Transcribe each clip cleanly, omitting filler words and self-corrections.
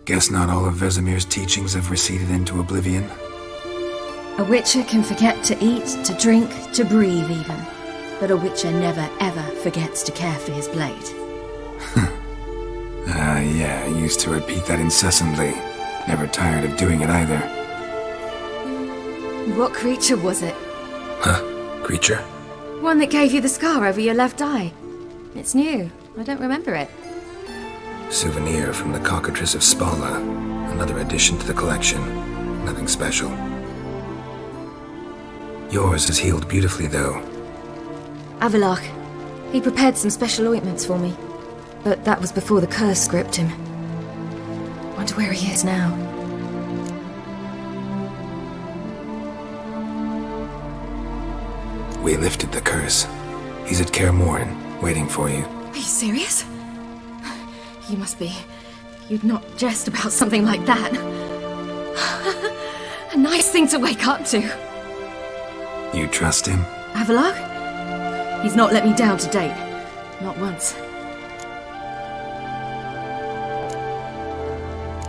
Guess not all of Vesemir's teachings have receded into oblivion. A Witcher can forget to eat, to drink, to breathe even. But a Witcher never ever forgets to care for his blade. Yeah, I used to repeat that incessantly. Never tired of doing it either. What creature was it? Huh? Creature? One that gave you the scar over your left eye. It's new. I don't remember it. Souvenir from the Cockatrice of Spala. Another addition to the collection. Nothing special. Yours is healed beautifully, though. Avalach. He prepared some special ointments for me. But that was before the curse gripped him. Wonder where he is now. We lifted the curse. He's at Kaer Morhen, waiting for you. Are you serious? You must be. You'd not jest about something like that. A nice thing to wake up to. You trust him? Avalach? He's not let me down to date. Not once.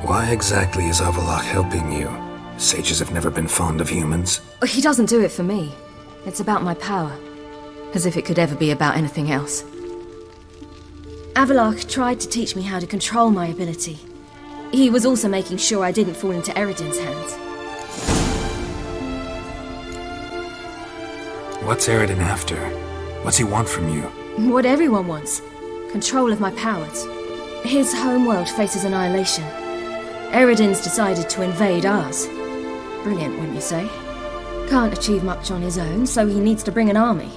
Why exactly is Avalach helping you? Sages have never been fond of humans. He doesn't do it for me. It's about my power. As if it could ever be about anything else. Avalach tried to teach me how to control my ability. He was also making sure I didn't fall into Eredin's hands. What's Eredin after? What's he want from you? What everyone wants. Control of my powers. His homeworld faces annihilation. Eredin's decided to invade ours. Brilliant, wouldn't you say? Can't achieve much on his own, so he needs to bring an army.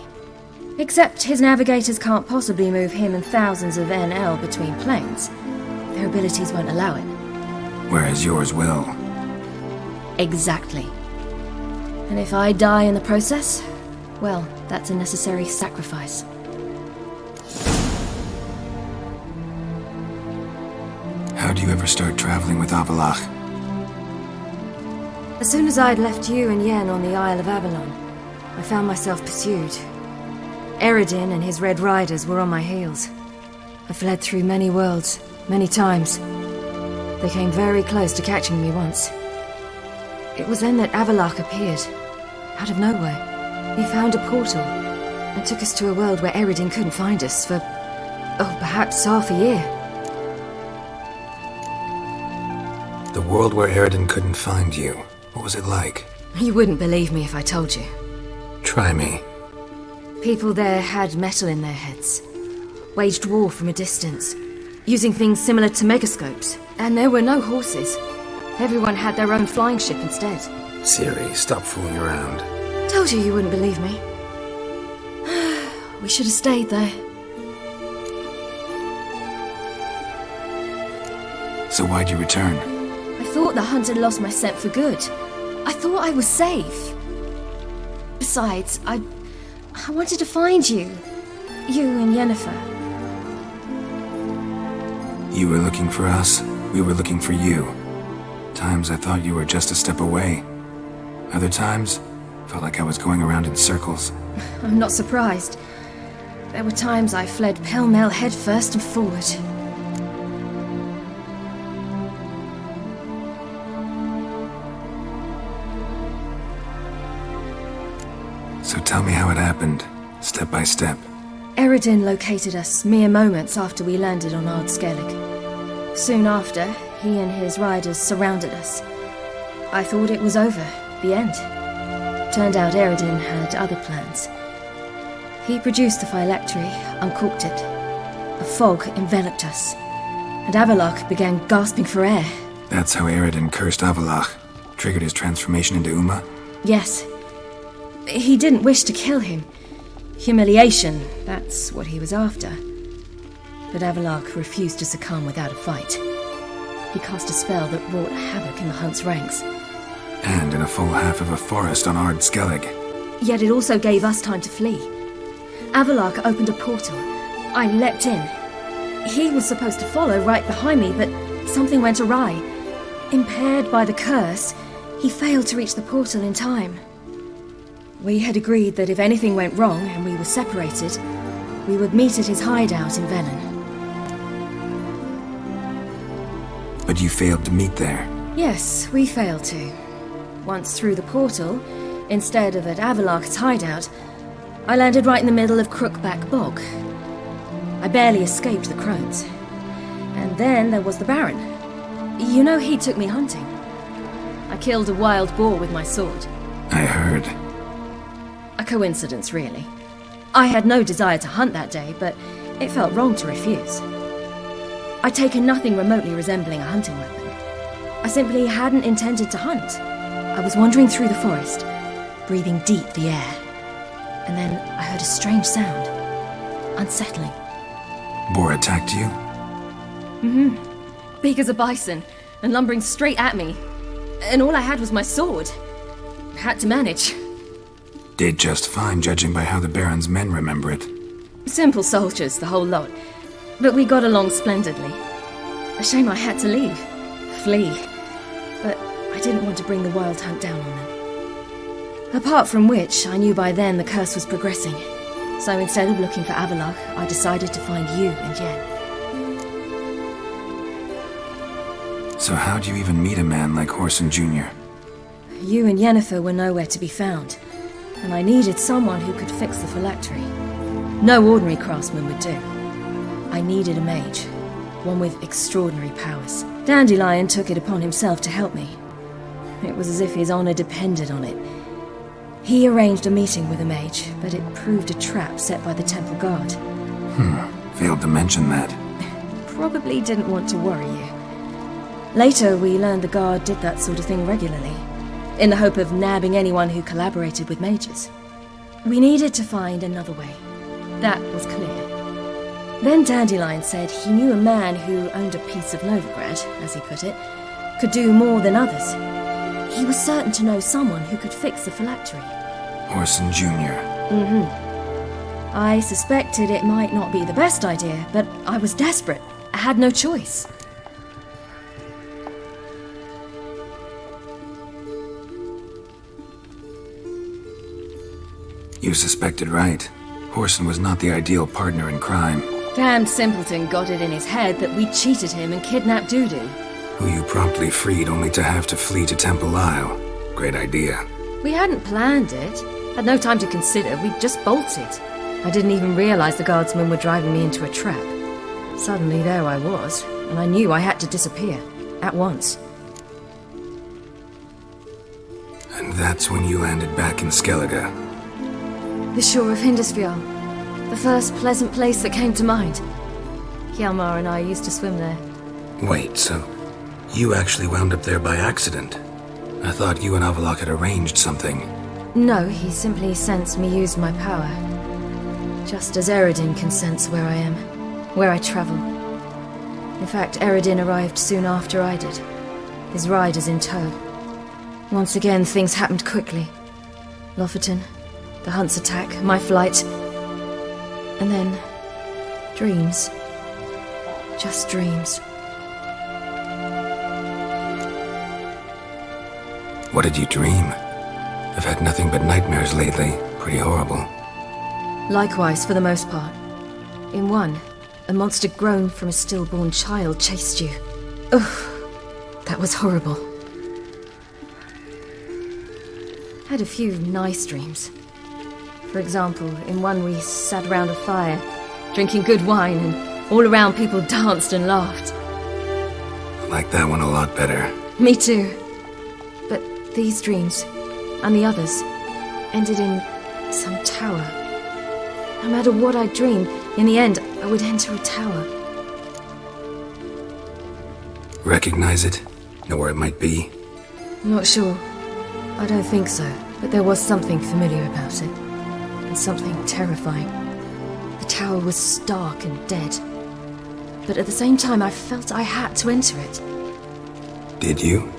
Except his navigators can't possibly move him and thousands of NL between planes. Their abilities won't allow it. Whereas yours will. Exactly. And if I die in the process, well, that's a necessary sacrifice. How do you ever start traveling with Avalach? As soon as I'd left you and Yen on the Isle of Avalon, I found myself pursued. Eredin and his Red Riders were on my heels. I fled through many worlds, many times. They came very close to catching me once. It was then that Avalach appeared, out of nowhere. He found a portal, and took us to a world where Eredin couldn't find us for, perhaps half a year. The world where Eredin couldn't find you. What was it like? You wouldn't believe me if I told you. Try me. People there had metal in their heads. Waged war from a distance, using things similar to megascopes. And there were no horses. Everyone had their own flying ship instead. Ciri, stop fooling around. Told you wouldn't believe me. We should have stayed there. So why'd you return? I thought the hunt had lost my scent for good. I thought I was safe. Besides, I wanted to find you. You and Yennefer. You were looking for us. We were looking for you. Times I thought you were just a step away. Other times, felt like I was going around in circles. I'm not surprised. There were times I fled pell-mell headfirst and forward. So tell me how it happened, step by step. Eredin located us mere moments after we landed on Ard Skellig. Soon after, he and his riders surrounded us. I thought it was over, the end. Turned out Eredin had other plans. He produced the phylactery, uncorked it. A fog enveloped us, and Avalach began gasping for air. That's how Eredin cursed Avalach, triggered his transformation into Uma? Yes. He didn't wish to kill him. Humiliation, that's what he was after. But Avalach refused to succumb without a fight. He cast a spell that wrought havoc in the hunt's ranks. And in a full half of a forest on Ard Skellig. Yet it also gave us time to flee. Avalach opened a portal. I leapt in. He was supposed to follow right behind me, but something went awry. Impaired by the curse, he failed to reach the portal in time. We had agreed that if anything went wrong and we were separated, we would meet at his hideout in Velen. But said you failed to meet there. Yes, we failed to. Once through the portal, instead of at Avalok's hideout, I landed right in the middle of Crookback Bog. I barely escaped the crones. And then there was the Baron. You know, he took me hunting. I killed a wild boar with my sword. I heard. A coincidence, really. I had no desire to hunt that day, but it felt wrong to refuse. I'd taken nothing remotely resembling a hunting weapon. I simply hadn't intended to hunt. I was wandering through the forest, breathing deep the air. And then I heard a strange sound. Unsettling. Boar attacked you? Big as a bison, and lumbering straight at me. And all I had was my sword. Had to manage. Did just fine, judging by how the Baron's men remember it. Simple soldiers, the whole lot. But we got along splendidly. A shame I had to leave. Flee. But I didn't want to bring the wild hunt down on them. Apart from which, I knew by then the curse was progressing. So instead of looking for Avalok, I decided to find you and Yen. So how'd you even meet a man like Horson Jr.? You and Yennefer were nowhere to be found, and I needed someone who could fix the phylactery. No ordinary craftsman would do. I needed a mage, one with extraordinary powers. Dandelion took it upon himself to help me. It was as if his honor depended on it. He arranged a meeting with a mage, but it proved a trap set by the temple guard. Failed to mention that. Probably didn't want to worry you. Later, we learned the guard did that sort of thing regularly, in the hope of nabbing anyone who collaborated with mages. We needed to find another way. That was clear. Then Dandelion said he knew a man who owned a piece of Novigrad, as he put it, could do more than others. He was certain to know someone who could fix the phylactery. Horson Jr. I suspected it might not be the best idea, but I was desperate. I had no choice. You suspected right. Horson was not the ideal partner in crime. Damned simpleton got it in his head that we cheated him and kidnapped Dudu. Who you promptly freed only to have to flee to Temple Isle. Great idea. We hadn't planned it. Had no time to consider. We just bolted. I didn't even realize the guardsmen were driving me into a trap. Suddenly there I was, and I knew I had to disappear. At once. And that's when you landed back in Skellige. The shore of Hindisfjall. The first pleasant place that came to mind. Hjalmar and I used to swim there. Wait, so you actually wound up there by accident? I thought you and Avalok had arranged something. No, he simply sensed me use my power. Just as Eredin can sense where I am, where I travel. In fact, Eredin arrived soon after I did, his riders in tow. Once again, things happened quickly. Lofoten, the hunt's attack, my flight. And then, dreams. Just dreams. What did you dream? I've had nothing but nightmares lately. Pretty horrible. Likewise, for the most part. In one, a monster grown from a stillborn child chased you. Ugh, that was horrible. Had a few nice dreams. For example, in one we sat around a fire, drinking good wine, and all around people danced and laughed. I like that one a lot better. Me too. But these dreams, and the others, ended in some tower. No matter what I dreamed, in the end, I would enter a tower. Recognize it? Know where it might be? Not sure. I don't think so, but there was something familiar about it. And something terrifying. The tower was stark and dead. But at the same time, I felt I had to enter it. Did you?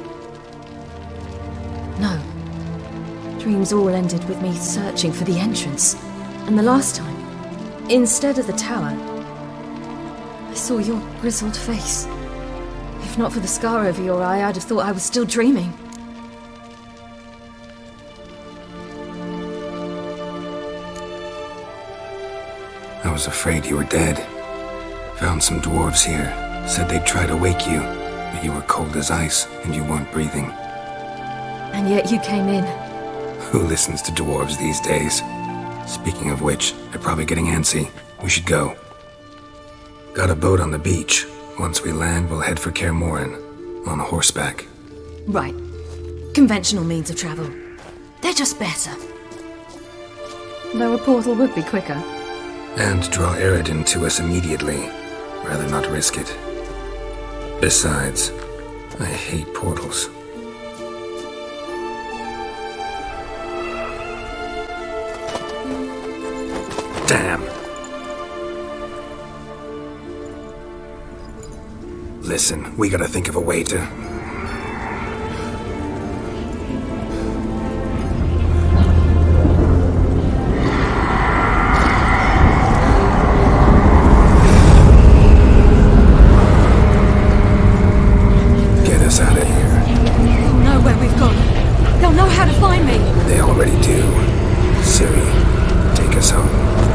No. Dreams all ended with me searching for the entrance. And the last time, instead of the tower, I saw your grizzled face. If not for the scar over your eye, I'd have thought I was still dreaming. I was afraid you were dead. Found some dwarves here. Said they'd try to wake you. But you were cold as ice, and you weren't breathing. And yet you came in. Who listens to dwarves these days? Speaking of which, they're probably getting antsy. We should go. Got a boat on the beach. Once we land, we'll head for Kaer Morhen. On horseback. Right. Conventional means of travel. They're just better. Though a portal would be quicker. And draw Eredin to us immediately. Rather not risk it. Besides, I hate portals. Damn! Listen, we gotta think of a way to... Get us out of here. They'll know where we've gone. They'll know how to find me. They already do. Ciri, take us home.